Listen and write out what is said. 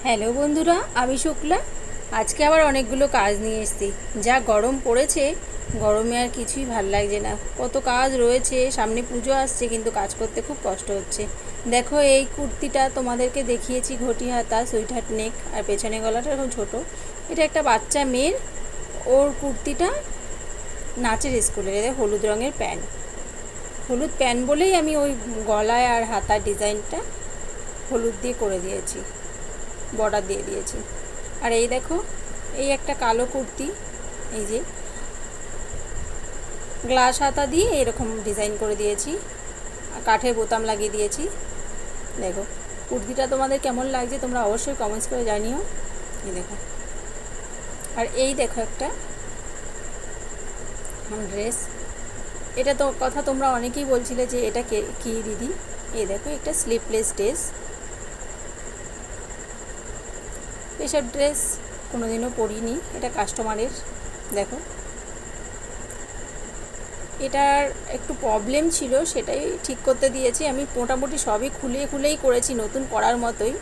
Hello বন্ধুরা, আমি শুক্লা। আজকে আবার অনেকগুলো কাজ নিয়ে এসেছি। যা গরম পড়েছে, গরমে আর কিছুই ভাল লাগছে না। কত কাজ রয়েছে, সামনে পুজো আসছে, কিন্তু কাজ করতে খুব কষ্ট হচ্ছে। দেখো, এই কুর্তিটা তোমাদেরকে দেখিয়েছি, ঘটি হাতা, সুইটহার্ট নেক, আর পেছনে গলাটা এরকম ছোটো। এটা একটা বাচ্চা মেয়ের, ওর কুর্তিটা নাচের স্কুলের। এদের হলুদ রঙের প্যান্ট, হলুদ প্যান্ট বলেই আমি ওই গলায় আর হাতার ডিজাইনটা হলুদ দিয়ে করে দিয়েছি, বর্ডার দিয়ে দিয়েছি। আর এই দেখো, এই একটা কালো কুর্তি, এই যে গ্লাস হাতা দিয়ে এরকম ডিজাইন করে দিয়েছি, কাঠের বোতাম লাগিয়ে দিয়েছি। দেখো কুর্তিটা তোমাদের কেমন লাগছে তোমরা অবশ্যই কমেন্টস করে জানিও। এই দেখো, আর এই দেখো একটা ড্রেস। এটা তো কথা তোমরা অনেকেই বলছিলে যে এটা কি দিদি। এই দেখো, একটা স্লিপলেস ড্রেস। এসব ড্রেস কোনোদিনও পরিনি, এটা কাস্টমারের। দেখো, এটার একটু প্রবলেম ছিল, সেটাই ঠিক করতে দিয়েছি। আমি মোটামুটি সবই খুলেই করেছি, নতুন করার মতোই।